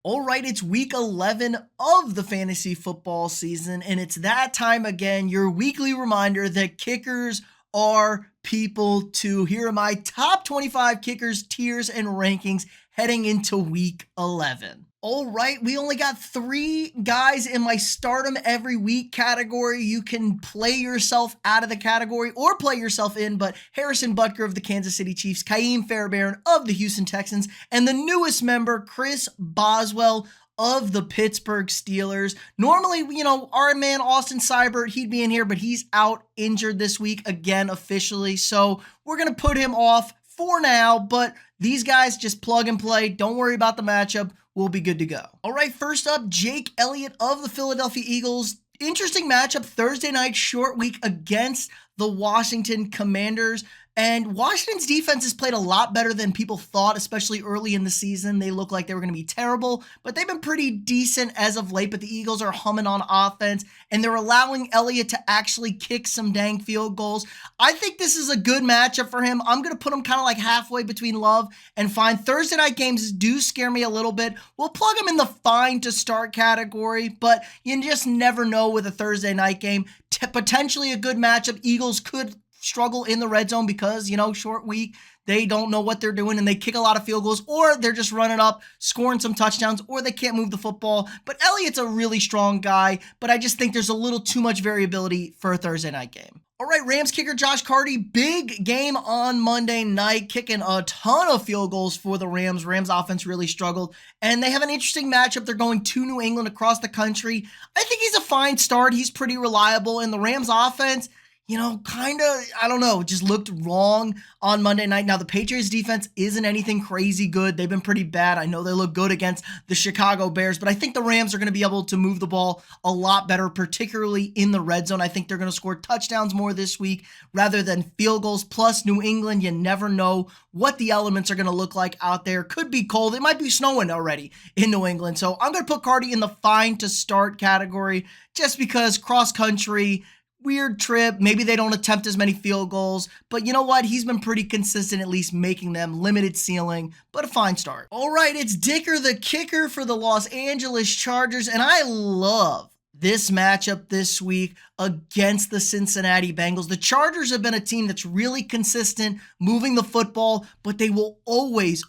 All right, it's week 11 of the fantasy football season, and it's that time again, your weekly reminder that kickers are people too. Here are my top 25 kickers, tiers, and rankings heading into week 11. All right, we only got 3 guys in my start 'em every week category. You can play yourself out of the category or play yourself in, but Harrison Butker of the Kansas City Chiefs, Ka'im Fairbairn of the Houston Texans, and the newest member, Chris Boswell of the Pittsburgh Steelers. Normally, our man Austin Seibert, he'd be in here, but he's out injured this week again officially. So we're going to put him off for now, but these guys just plug and play. Don't worry about the matchup. We'll be good to go. All right, first up, Jake Elliott of the Philadelphia Eagles. Interesting matchup, Thursday night short week against the Washington Commanders. And Washington's defense has played a lot better than people thought, especially early in the season. They looked like they were going to be terrible, but they've been pretty decent as of late. But the Eagles are humming on offense, and they're allowing Elliott to actually kick some dang field goals. I think this is a good matchup for him. I'm going to put him kind of like halfway between love and fine. Thursday night games do scare me a little bit. We'll plug him in the fine to start category, but you just never know with a Thursday night game. Potentially a good matchup. Eagles could struggle in the red zone because, short week, they don't know what they're doing and they kick a lot of field goals, or they're just running up, scoring some touchdowns, or they can't move the football. But Elliott's a really strong guy, but I just think there's a little too much variability for a Thursday night game. All right, Rams kicker Josh Karty, big game on Monday night, kicking a ton of field goals for the Rams. Rams offense really struggled, and they have an interesting matchup. They're going to New England across the country. I think he's a fine start. He's pretty reliable, and the Rams offense, I don't know, just looked wrong on Monday night. Now, the Patriots defense isn't anything crazy good. They've been pretty bad. I know they look good against the Chicago Bears, but I think the Rams are going to be able to move the ball a lot better, particularly in the red zone. I think they're going to score touchdowns more this week rather than field goals. Plus, New England, you never know what the elements are going to look like out there. Could be cold. It might be snowing already in New England. So I'm going to put Karty in the fine to start category just because cross country, weird trip. Maybe they don't attempt as many field goals, but you know what? He's been pretty consistent, at least making them. Limited ceiling, but a fine start. All right, it's Dicker, the kicker for the Los Angeles Chargers, and I love this matchup this week against the Cincinnati Bengals. The Chargers have been a team that's really consistent, moving the football, but they will always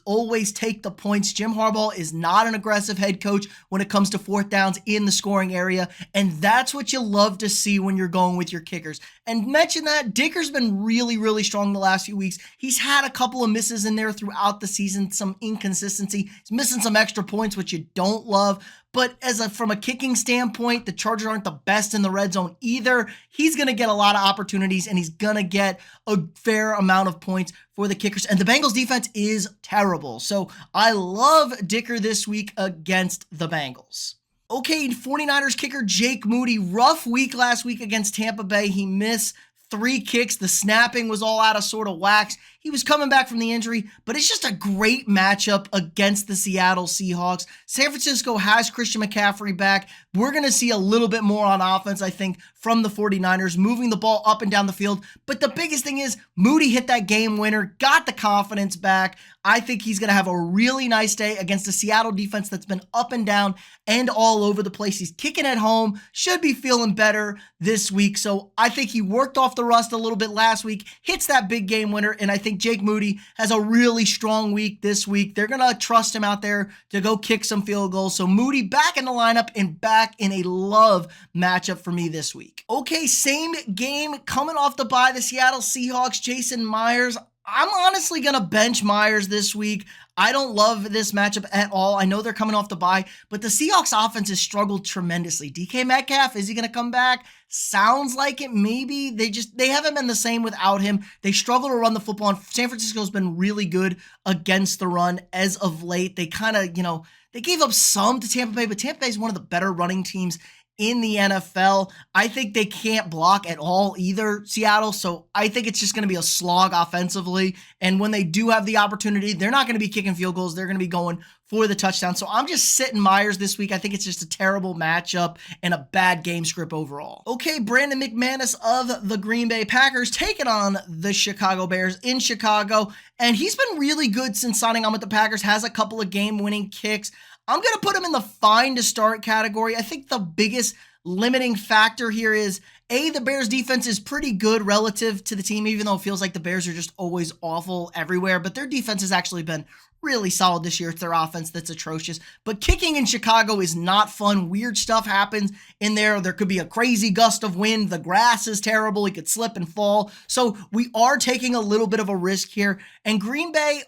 take the points. Jim Harbaugh is not an aggressive head coach when it comes to fourth downs in the scoring area, and that's what you love to see when you're going with your kickers. And mention that Dicker's been really strong the last few weeks. He's had a couple of misses in there throughout the season, some inconsistency. He's missing some extra points, which you don't love. But from a kicking standpoint, the Chargers aren't the best in the red zone either. He's going to get a lot of opportunities, and he's going to get a fair amount of points for the kickers. And the Bengals defense is terrible. So I love Dicker this week against the Bengals. Okay, 49ers kicker Jake Moody. Rough week last week against Tampa Bay. He missed 3 kicks. The snapping was all out of sort of wax. He was coming back from the injury, but it's just a great matchup against the Seattle Seahawks. San Francisco has Christian McCaffrey back. We're going to see a little bit more on offense, I think, from the 49ers, moving the ball up and down the field. But the biggest thing is Moody hit that game winner, got the confidence back. I think he's going to have a really nice day against a Seattle defense that's been up and down and all over the place. He's kicking at home, should be feeling better this week. So I think he worked off the rust a little bit last week, hits that big game winner, and I think Jake Moody has a really strong week this week. They're going to trust him out there to go kick some field goals. So Moody back in the lineup and back in a love matchup for me this week. Okay, same game coming off the bye, the Seattle Seahawks, Jason Myers. I'm honestly going to bench Myers this week. I don't love this matchup at all. I know they're coming off the bye, but the Seahawks offense has struggled tremendously. DK Metcalf, is he going to come back? Sounds like it. Maybe. They haven't been the same without him. They struggle to run the football, and San Francisco's been really good against the run as of late. They kind of, they gave up some to Tampa Bay, but Tampa Bay is one of the better running teams in the NFL. I think they can't block at all either, Seattle. So I think it's just going to be a slog offensively. And when they do have the opportunity, they're not going to be kicking field goals. They're going to be going for the touchdown. So I'm just sitting Myers this week. I think it's just a terrible matchup and a bad game script overall. Okay, Brandon McManus of the Green Bay Packers taking on the Chicago Bears in Chicago. And he's been really good since signing on with the Packers, has a couple of game-winning kicks. I'm going to put him in the fine to start category. I think the biggest limiting factor here is the Bears defense is pretty good relative to the team, even though it feels like the Bears are just always awful everywhere, but their defense has actually been really solid this year. It's their offense that's atrocious, but kicking in Chicago is not fun. Weird stuff happens in there. There could be a crazy gust of wind. The grass is terrible. He could slip and fall. So we are taking a little bit of a risk here, and Green Bay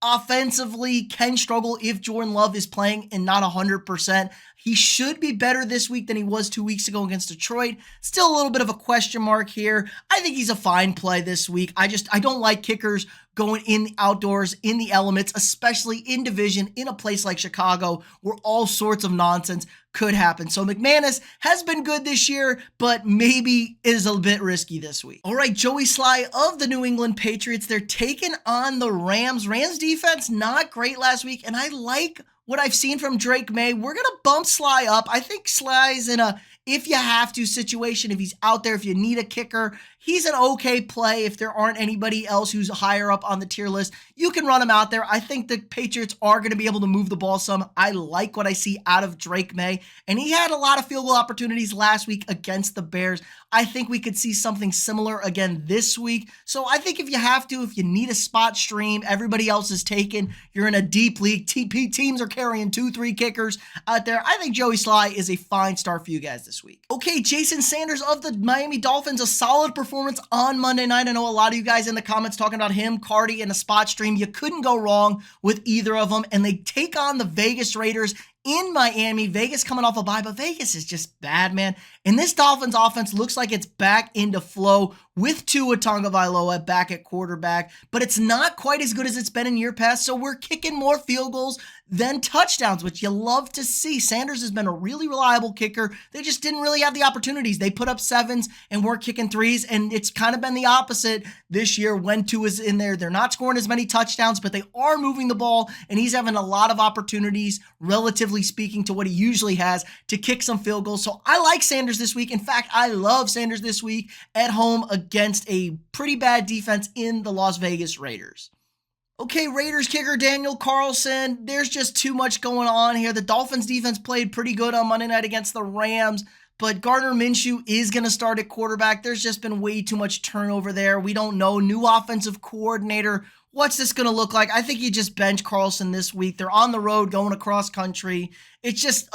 offensively can struggle if Jordan Love is playing and not 100%. He should be better this week than he was 2 weeks ago against Detroit. Still a little bit of a question mark here. I think he's a fine play this week. I don't like kickers going in the outdoors, in the elements, especially in division, in a place like Chicago, where all sorts of nonsense could happen. So McManus has been good this year, but maybe is a bit risky this week. All right, Joey Slye of the New England Patriots, they're taking on the Rams. Rams defense, not great last week, and I like what I've seen from Drake May. We're going to bump Slye up. I think Slye's in a if you have to situation. If he's out there, if you need a kicker, he's an okay play. If there aren't anybody else who's higher up on the tier list, you can run him out there. I think the Patriots are going to be able to move the ball some. I like what I see out of Drake May, and he had a lot of field goal opportunities last week against the Bears. I think we could see something similar again this week. So I think if you have to, if you need a spot stream, everybody else is taken, you're in a deep league, TP teams are carrying 2-3 kickers out there, I think Joey Slye is a fine start for you guys this week. Okay, Jason Sanders of the Miami Dolphins, a solid performance on Monday night. I know a lot of you guys in the comments talking about him, Karty, and a spot stream. You couldn't go wrong with either of them, and they take on the Vegas Raiders in Miami. Vegas coming off a bye, but Vegas is just bad, man. And this Dolphins offense looks like it's back into flow with Tua Tagovailoa back at quarterback, but it's not quite as good as it's been in year past, so we're kicking more field goals than touchdowns, which you love to see. Sanders has been a really reliable kicker. They just didn't really have the opportunities. They put up 7s and weren't kicking 3s, and it's kind of been the opposite this year when Tua's in there. They're not scoring as many touchdowns, but they are moving the ball, and he's having a lot of opportunities, relatively speaking, to what he usually has to kick some field goals. So I like Sanders this week. In fact, I love Sanders this week at home against a pretty bad defense in the Las Vegas Raiders. Okay, Raiders kicker Daniel Carlson. There's just too much going on here. The Dolphins defense played pretty good on Monday night against the Rams, but Gardner Minshew is going to start at quarterback. There's just been way too much turnover there. We don't know. New offensive coordinator. What's this going to look like? I think you just bench Carlson this week. They're on the road going across country. It's just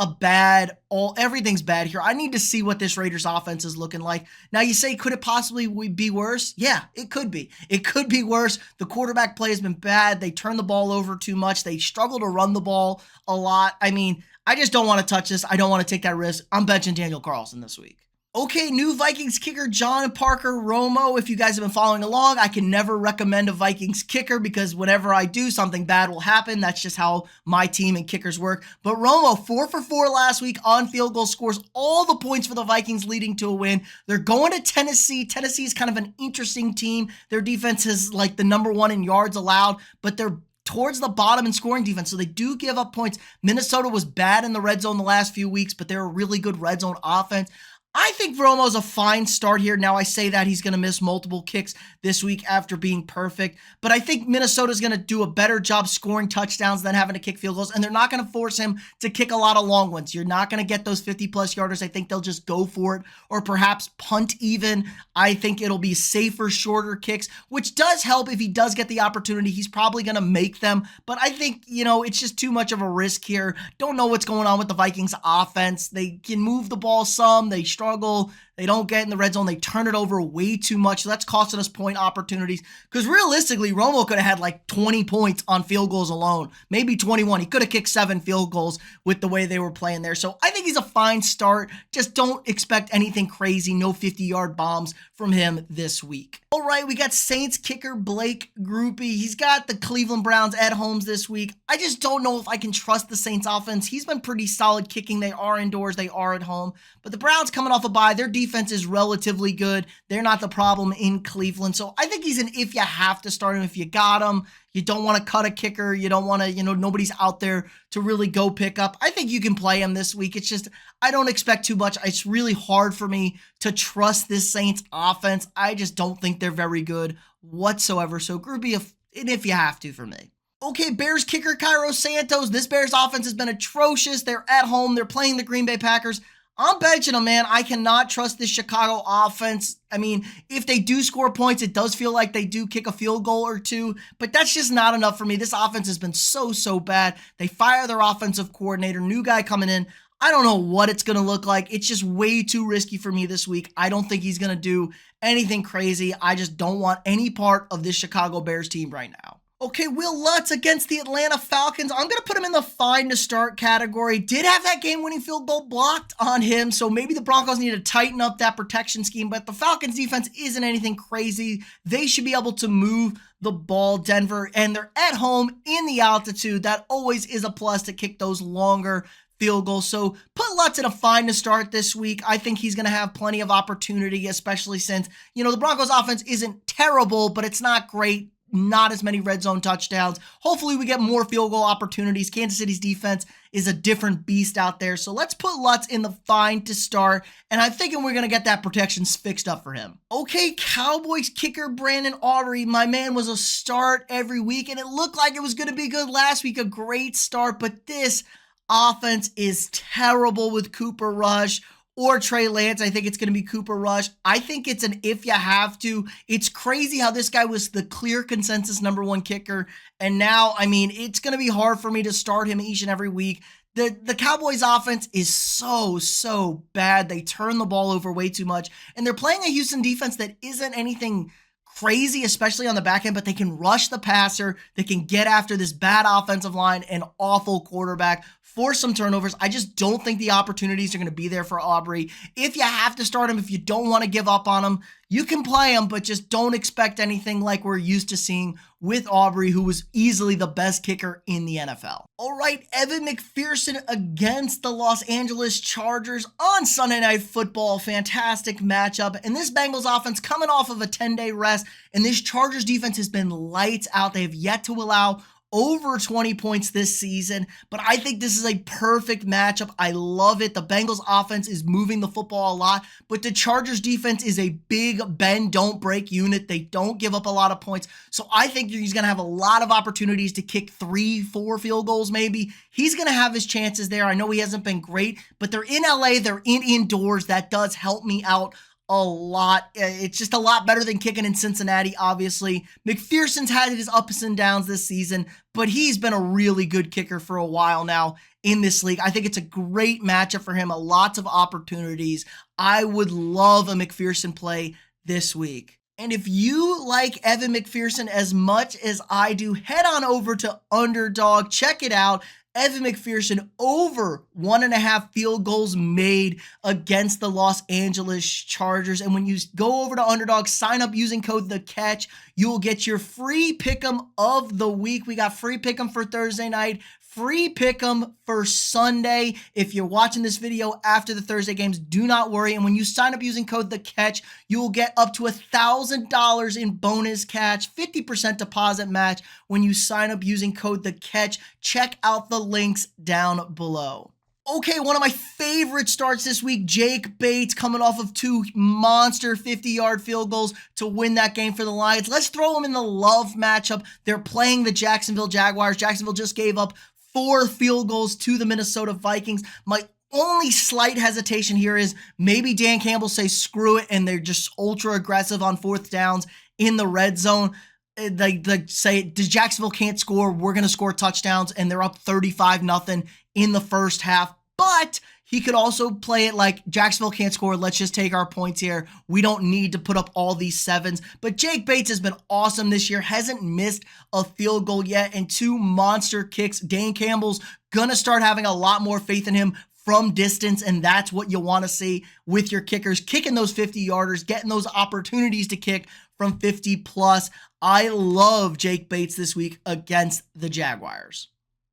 everything's bad here. I need to see what this Raiders offense is looking like. Now you say, could it possibly be worse? Yeah, it could be. It could be worse. The quarterback play has been bad. They turn the ball over too much. They struggle to run the ball a lot. I mean, I just don't want to touch this. I don't want to take that risk. I'm benching Daniel Carlson this week. Okay, new Vikings kicker John Parker Romo. If you guys have been following along, I can never recommend a Vikings kicker because whenever I do, something bad will happen. That's just how my team and kickers work. But Romo, 4 for 4 last week on field goal, scores all the points for the Vikings, leading to a win. They're going to Tennessee. Tennessee is kind of an interesting team. Their defense is like the number 1 in yards allowed, but they're towards the bottom in scoring defense, so they do give up points. Minnesota was bad in the red zone the last few weeks, but they're a really good red zone offense. I think Romo's a fine start here. Now, I say that he's going to miss multiple kicks this week after being perfect, but I think Minnesota's going to do a better job scoring touchdowns than having to kick field goals, and they're not going to force him to kick a lot of long ones. You're not going to get those 50-plus yarders. I think they'll just go for it or perhaps punt even. I think it'll be safer, shorter kicks, which does help if he does get the opportunity. He's probably going to make them, but I think, it's just too much of a risk here. Don't know what's going on with the Vikings offense. They can move the ball some. They struggle. They don't get in the red zone. They turn it over way too much. So that's costing us point opportunities. Because realistically, Romo could have had like 20 points on field goals alone. Maybe 21. He could have kicked 7 field goals with the way they were playing there. So I think he's a fine start. Just don't expect anything crazy. No 50-yard bombs from him this week. All right, we got Saints kicker Blake Grupe. He's got the Cleveland Browns at home this week. I just don't know if I can trust the Saints offense. He's been pretty solid kicking. They are indoors. They are at home. But the Browns coming off a bye. Their defense is relatively good. They're not the problem in Cleveland. So I think he's an if you have to start him, if you got him. You don't want to cut a kicker. You don't want to, nobody's out there to really go pick up. I think you can play him this week. It's just, I don't expect too much. It's really hard for me to trust this Saints offense. I just don't think they're very good whatsoever. So Grupe, if you have to for me. Okay, Bears kicker Santos. This Bears offense has been atrocious. They're at home. They're playing the Green Bay Packers. I'm benching them, man. I cannot trust this Chicago offense. I mean, if they do score points, it does feel like they do kick a field goal or two, but that's just not enough for me. This offense has been so bad. They fire their offensive coordinator, new guy coming in. I don't know what it's going to look like. It's just way too risky for me this week. I don't think he's going to do anything crazy. I just don't want any part of this Chicago Bears team right now. Okay, Will Lutz against the Atlanta Falcons. I'm going to put him in the fine to start category. Did have that game-winning field goal blocked on him, so maybe the Broncos need to tighten up that protection scheme, but the Falcons defense isn't anything crazy. They should be able to move the ball, Denver, and they're at home in the altitude. That always is a plus to kick those longer field goals. So put Lutz in a fine to start this week. I think he's going to have plenty of opportunity, especially since, the Broncos offense isn't terrible, but it's not great. Not as many red zone touchdowns. Hopefully we get more field goal opportunities. Kansas City's defense is a different beast out there. So let's put Lutz in the fine to start. And I'm thinking we're going to get that protection fixed up for him. Okay, Cowboys kicker Brandon Aubrey. My man was a start every week, and it looked like it was going to be good last week. A great start, but this offense is terrible with Cooper Rush or Trey Lance. I think it's going to be Cooper Rush. I think it's an if you have to. It's crazy how this guy was the clear consensus #1 kicker. And now, it's going to be hard for me to start him each and every week. The Cowboys offense is so bad. They turn the ball over way too much. And they're playing a Houston defense that isn't anything crazy, especially on the back end, but they can rush the passer. They can get after this bad offensive line and awful quarterback, force some turnovers. I just don't think the opportunities are going to be there for Aubrey. If you have to start him, if you don't want to give up on him, you can play him, but just don't expect anything like we're used to seeing with Aubrey, who was easily the best kicker in the NFL. All right, Evan McPherson against the Los Angeles Chargers on Sunday Night Football. Fantastic matchup. And this Bengals offense coming off of a 10-day rest, and this Chargers defense has been lights out. They have yet to allow over 20 points this season, but I think this is a perfect matchup. I love it. The Bengals offense is moving the football a lot, but the Chargers defense is a big bend, don't break unit. They don't give up a lot of points. So I think he's going to have a lot of opportunities to kick 3-4 field goals maybe. He's going to have his chances there. I know he hasn't been great, but they're in LA, they're indoors. That does help me out a lot. It's just a lot better than kicking in Cincinnati, obviously. McPherson's had his ups and downs this season, but he's been a really good kicker for a while now in this league. I think it's a great matchup for him, lots of opportunities. I would love a McPherson play this week. And if you like Evan McPherson as much as I do, head on over to Underdog. Check it out. Evan McPherson over 1.5 field goals made against the Los Angeles Chargers. And when you go over to Underdog, sign up using code THECATCH, you will get your free pick 'em of the week. We got free pick 'em for Thursday night, free pick 'em for Sunday. If you're watching this video after the Thursday games, do not worry. And when you sign up using code THECATCH, you will get up to $1,000 in bonus catch, 50% deposit match when you sign up using code THECATCH. Check out the links down below. Okay, one of my favorite starts this week, Jake Bates coming off of 2 monster 50-yard field goals to win that game for the Lions. Let's throw him in the love matchup. They're playing the Jacksonville Jaguars. Jacksonville just gave up 4 field goals to the Minnesota Vikings. My only slight hesitation here is maybe Dan Campbell says screw it and they're just ultra aggressive on 4th downs in the red zone. They say Jacksonville can't score, we're going to score touchdowns, and they're up 35-0 in the first half. But he could also play it like Jacksonville can't score, let's just take our points here. We don't need to put up all these 7s. But Jake Bates has been awesome this year, hasn't missed a field goal yet, and 2 monster kicks. Dan Campbell's gonna start having a lot more faith in him from distance, and that's what you want to see with your kickers, kicking those 50-yarders, getting those opportunities to kick from 50 plus. I love Jake Bates this week against the Jaguars.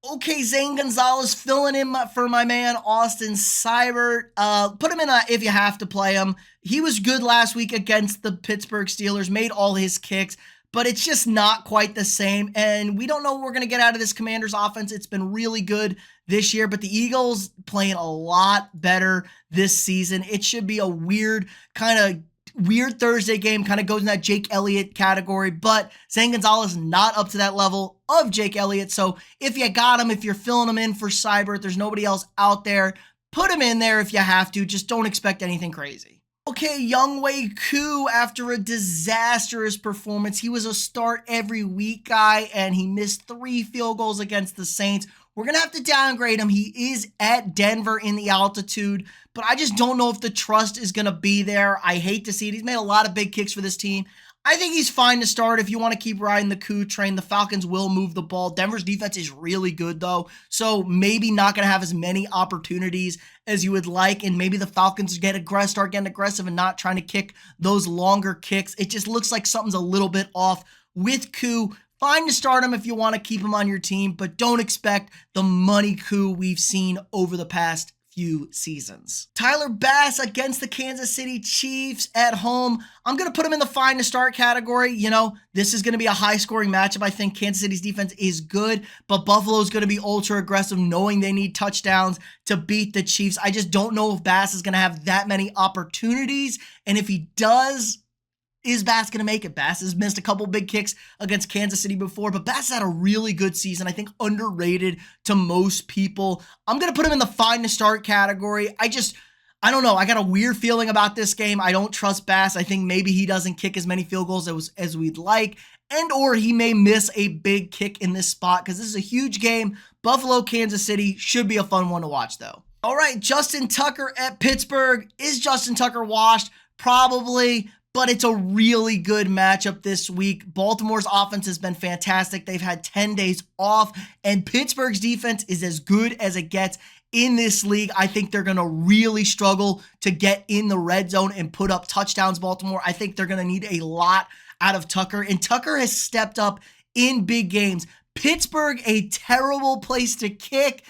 Okay, Zane Gonzalez filling in for my man Austin Seibert. Put him in if you have to play him. He was good last week against the Pittsburgh Steelers, made all his kicks, but it's just not quite the same. And we don't know what we're going to get out of this Commanders offense. It's been really good this year, but the Eagles playing a lot better this season. It should be a weird kind of weird Thursday game, kind of goes in that Jake Elliott category, but Zane Gonzalez not up to that level of Jake Elliott. So if you got him, if you're filling him in for Cyber, there's nobody else out there, put him in there if you have to. Just don't expect anything crazy. Okay, Younghoe Koo, after a disastrous performance, he was a start every week guy, and he missed 3 field goals against the Saints. We're going to have to downgrade him. He is at Denver in the altitude, but I just don't know if the trust is going to be there. I hate to see it. He's made a lot of big kicks for this team. I think he's fine to start if you want to keep riding the Koo train. The Falcons will move the ball. Denver's defense is really good, though, so maybe not going to have as many opportunities as you would like, and maybe the Falcons start getting aggressive and not trying to kick those longer kicks. It just looks like something's a little bit off with Koo. Fine to start him if you want to keep him on your team, but don't expect the money Koo we've seen over the past few seasons. Tyler Bass against the Kansas City Chiefs at home. I'm going to put him in the fine to start category. You know, this is going to be a high-scoring matchup. I think Kansas City's defense is good, but Buffalo's going to be ultra-aggressive, knowing they need touchdowns to beat the Chiefs. I just don't know if Bass is going to have that many opportunities, and if he does, is Bass going to make it? Bass has missed a couple big kicks against Kansas City before, but Bass had a really good season. I think underrated to most people. I'm going to put him in the fine to start category. I don't know. I got a weird feeling about this game. I don't trust Bass. I think maybe he doesn't kick as many field goals as we'd like, and or he may miss a big kick in this spot because this is a huge game. Buffalo, Kansas City should be a fun one to watch, though. All right, Justin Tucker at Pittsburgh. Is Justin Tucker washed? Probably. But it's a really good matchup this week. Baltimore's offense has been fantastic. They've had 10 days off, and Pittsburgh's defense is as good as it gets in this league. I think they're going to really struggle to get in the red zone and put up touchdowns, Baltimore. I think they're going to need a lot out of Tucker, and Tucker has stepped up in big games. Pittsburgh, a terrible place to kick.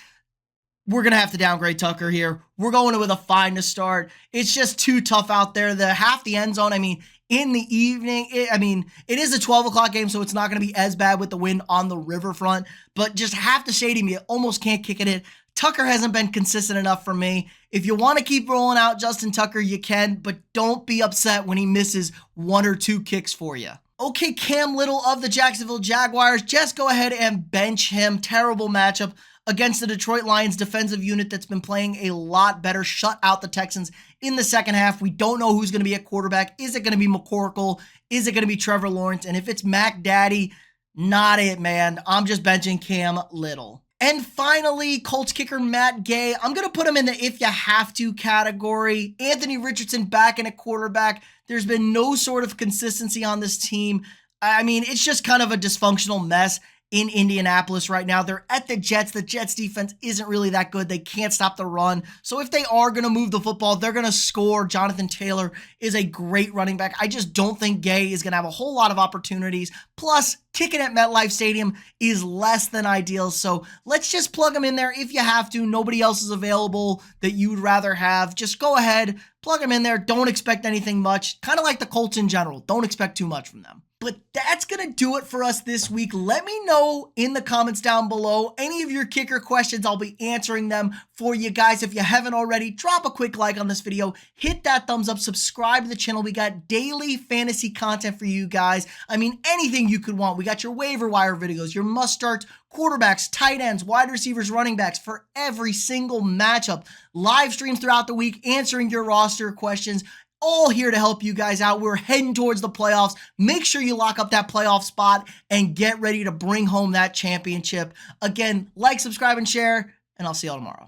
We're going to have to downgrade Tucker here. We're going with a fine to start. It's just too tough out there. Half the end zone, in the evening, it is a 12 o'clock game, so it's not going to be as bad with the wind on the riverfront, but just half the stadium, you almost can't kick it in. Tucker hasn't been consistent enough for me. If you want to keep rolling out Justin Tucker, you can, but don't be upset when he misses 1 or 2 kicks for you. Okay, Cam Little of the Jacksonville Jaguars, just go ahead and bench him. Terrible matchup against the Detroit Lions defensive unit that's been playing a lot better, shut out the Texans in the second half. We don't know who's going to be at quarterback. Is it going to be McCorkle? Is it going to be Trevor Lawrence? And if it's Mac Daddy, not it, man. I'm just benching Cam Little. And finally, Colts kicker Matt Gay. I'm going to put him in the if you have to category. Anthony Richardson back in at quarterback. There's been no sort of consistency on this team. It's just kind of a dysfunctional mess in Indianapolis right now. They're at the Jets. The Jets defense isn't really that good. They can't stop the run. So if they are going to move the football, they're going to score. Jonathan Taylor is a great running back. I just don't think Gay is going to have a whole lot of opportunities. Plus, kicking at MetLife Stadium is less than ideal. So let's just plug him in there if you have to. Nobody else is available that you would rather have. Just go ahead, plug him in there. Don't expect anything much. Kind of like the Colts in general. Don't expect too much from them. But that's going to do it for us this week. Let me know in the comments down below any of your kicker questions. I'll be answering them for you guys. If you haven't already, drop a quick like on this video. Hit that thumbs up. Subscribe to the channel. We got daily fantasy content for you guys. Anything you could want. We got your waiver wire videos, your must starts, quarterbacks, tight ends, wide receivers, running backs for every single matchup. Live streams throughout the week answering your roster questions. All here to help you guys out. We're heading towards the playoffs. Make sure you lock up that playoff spot and get ready to bring home that championship. Again, like, subscribe, and share, and I'll see y'all tomorrow.